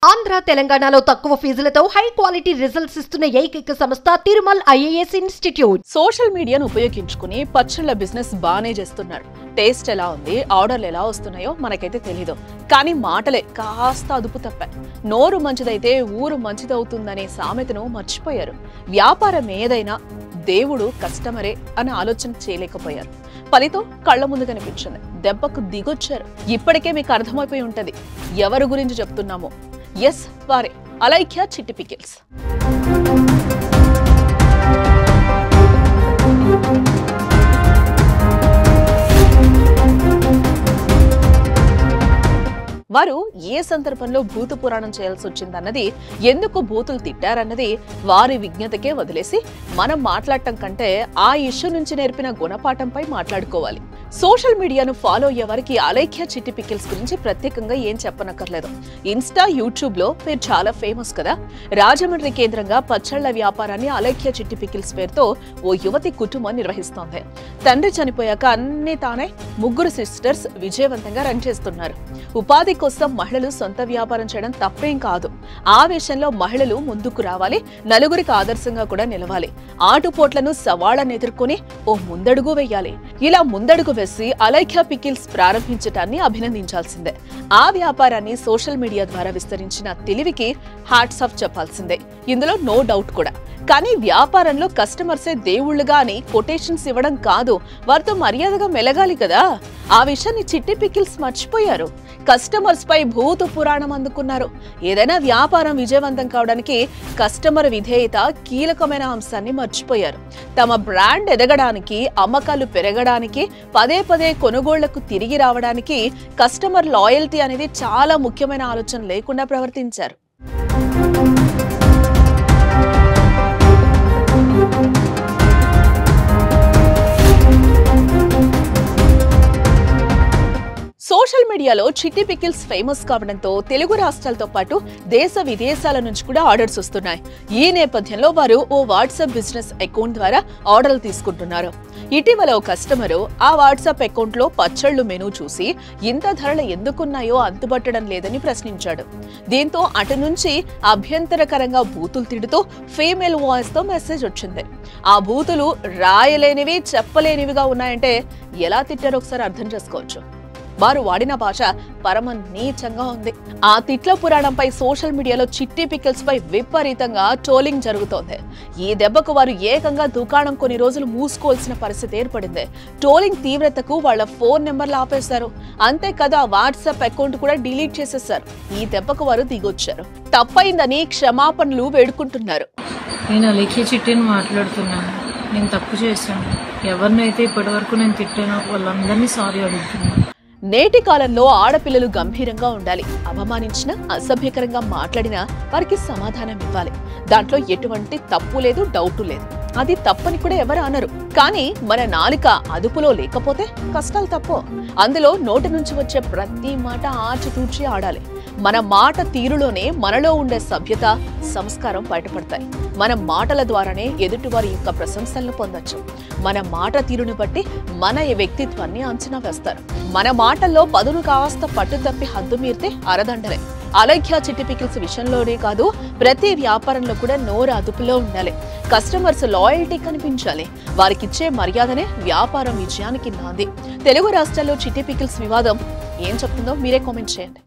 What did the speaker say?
ఆంధ్ర తెలంగాణలో తక్కువ ఫీజులతో high quality results ఇస్తున్న ఏకైక సంస్థ తిరుమల్ ఐఏఎస్ ఇన్స్టిట్యూట్. సోషల్ మీడియాను ఉపయోగించుకుని పచ్చళ్ళ బిజినెస్ బానే చేస్తున్నారు. టేస్ట్ ఎలా ఉంది, ఆర్డర్లు ఎలా వస్తున్నాయో మనకైతే తెలీదు. కానీ మాటలే కాస్త అదుపు తప్పాయి. నోరు మంచిదైతే ఊరు మంచిదవుతుందనే సామెతను మర్చిపోయారు. వ్యాపారం ఏదైనా దేవుడు కస్టమరే అని ఆలోచన చేయలేకపోయారు. ఫలితం కళ్ల ముందు కనిపించింది. దెబ్బకు దిగొచ్చారు. ఇప్పటికే మీకు అర్థమైపోయి ఉంటది ఎవరి గురించి చెప్తున్నామో. ఎస్, వారే అలైఖ్య చిట్టి పికిల్స్. వారు ఏ సందర్భంలో భూత పురాణం చేయాల్సి వచ్చిందన్నది, ఎందుకు భూతులు తిట్టారన్నది వారి విజ్ఞతకే వదిలేసి మనం మాట్లాడటం కంటే ఆ ఇష్యూ నుంచి నేర్పిన గుణపాఠంపై మాట్లాడుకోవాలి. సోషల్ మీడియాను ఫాలో అయ్యే వారికి అలైఖ్య చిట్టి పికిల్స్ గురించి ప్రత్యేకంగా ఏం చెప్పనక్కర్లేదు. ఇన్స్టా, యూట్యూబ్ లో పేరు చాలా ఫేమస్ కదా. రాజమండ్రి కేంద్రంగా పచ్చళ్ల వ్యాపారాన్ని అలైఖ్య చిట్టి పికిల్స్ పేరుతో ఓ యువతి కుటుంబం నిర్వహిస్తోంది. తండ్రి చనిపోయాక అన్ని తానే ముగ్గురు సిస్టర్స్ విజయవంతంగా రన్ చేస్తున్నారు. ఉపాధి కోసం మహిళలు సొంత వ్యాపారం చేయడం తప్పేం కాదు. ఆ విషయంలో మహిళలు ముందుకు రావాలి, నలుగురికి ఆదర్శంగా కూడా నిలవాలి. ఆటుపోట్లను సవాళ్లను ఎదుర్కొని ఓ ముందడుగు వేయాలి. ఇలా ముందడుగు వేసి అలైఖ్య పికిల్స్ ప్రారంభించడాన్ని అభినందించాల్సిందే. ఆ వ్యాపారాన్ని సోషల్ మీడియా ద్వారా విస్తరించిన తెలివికి హ్యాట్స్ ఆఫ్ చెప్పాల్సిందే. ఇందులో నో డౌట్ కూడా. కానీ వ్యాపారంలో కస్టమర్సే దేవుళ్లుగా అని కొటేషన్స్ ఇవ్వడం కాదు, వారితో మర్యాదగా మెలగాలి కదా. ఆ విషయాన్ని చిట్టి పికిల్స్ మర్చిపోయారు. కస్టమర్స్ పై భూత పురాణం అందుకున్నారు. ఏదైనా వ్యాపారం విజయవంతం కావడానికి కస్టమర్ విధేయత కీలకమైన అంశాన్ని మర్చిపోయారు. తమ బ్రాండ్ ఎదగడానికి, అమ్మకాలు పెరగడానికి, పదే పదే కొనుగోళ్లకు తిరిగి రావడానికి కస్టమర్ లాయల్టీ అనేది చాలా ముఖ్యమైన ఆలోచన లేకుండా ప్రవర్తించారు. సోషల్ మీడియాలో చిట్టి పికిల్స్ ఫేమస్ కావడంతో తెలుగు రాష్ట్రాలతో పాటు దేశ విదేశాల నుంచి కూడా ఆర్డర్స్ వస్తున్నాయి. ఈ నేపథ్యంలో వారు ఓ వాట్సాప్ బిజినెస్ అకౌంట్ ద్వారా ఆర్డర్లు తీసుకుంటున్నారు. ఇటీవల ఓ కస్టమరు ఆ వాట్సాప్ అకౌంట్ లో పచ్చళ్లు మెనూ చూసి ఇంత ధరలు ఎందుకున్నాయో అంతుబట్టడం లేదని ప్రశ్నించాడు. దీంతో అటు నుంచి అభ్యంతరకరంగా బూతులు తిడుతూ ఫీమేల్ వాయిస్ తో మెసేజ్ వచ్చింది. ఆ బూతులు రాయలేనివి, చెప్పలేనివిగా ఉన్నాయంటే ఎలా తిట్టారో ఒకసారి అర్థం చేసుకోవచ్చు. వారు వాడిన భాష పరమ నీచంగా ఉంది. ఆ తిట్ల పురాణంపై సోషల్ మీడియాలో చిట్టి పికిల్స్ పై విపరీతంగా ట్రోలింగ్ జరుగుతోంది. ఈ దెబ్బకు వారు ఏకంగా దుకాణం కొన్ని రోజులు మూసుకోవాల్సిన పరిస్థితి ఏర్పడింది. ట్రోలింగ్ తీవ్రతకు వాళ్ళ ఫోన్ నెంబర్లు ఆపేశారు. అంతేకాదు ఆ వాట్సాప్ అకౌంట్ కూడా డిలీట్ చేసేశారు. ఈ దెబ్బకు వారు దిగొచ్చారు. తప్పైందని క్షమాపణలు వేడుకుంటున్నారు. నేను అలైఖ్య చిట్టిని మాట్లాడుతున్నాను. నేను తప్పు చేశాను. ఎవరినైతే ఇప్పటి వరకు నేను తిట్టానో వాళ్ళందరినీ సారీ అడుగుతున్నాను. నేటి కాలంలో ఆడపిల్లలు గంభీరంగా ఉండాలి. అవమానించినా, అసభ్యకరంగా మాట్లాడినా వారికి సమాధానం ఇవ్వాలి. దాంట్లో ఎటువంటి తప్పు లేదు, డౌట్ లేదు. అది తప్పని కూడా ఎవరు అనరు. కానీ మన నాలుక అదుపులో లేకపోతే కష్టాలు తప్పో. అందులో నోటి నుంచి వచ్చే ప్రతి మాట ఆచితూచి ఆడాలి. మన మాట తీరులోనే మనలో ఉండే సభ్యత, సంస్కారం బయటపడతాయి. మన మాటల ద్వారానే ఎదుటివారి యొక్క ప్రశంసలను పొందొచ్చు. మన మాట తీరును బట్టి మన వ్యక్తిత్వాన్ని అంచనా వేస్తారు. మన మాటల్లో పదును కాస్త పట్టు తప్పి హద్దు మీరితే అరదండలే. అలైఖ్య చిట్టి పికిల్స్ విషయంలోనే కాదు, ప్రతి వ్యాపారంలో కూడా నోరు అదుపులో ఉండాలి. కస్టమర్స్ లాయల్టీ కనిపించాలి. వారికిచ్చే మర్యాదనే వ్యాపారం విజయానికి నాంది. తెలుగు రాష్ట్రాల్లో చిట్టి పికిల్స్ వివాదం ఏం చెప్తుందో మీరే కామెంట్ చేయండి.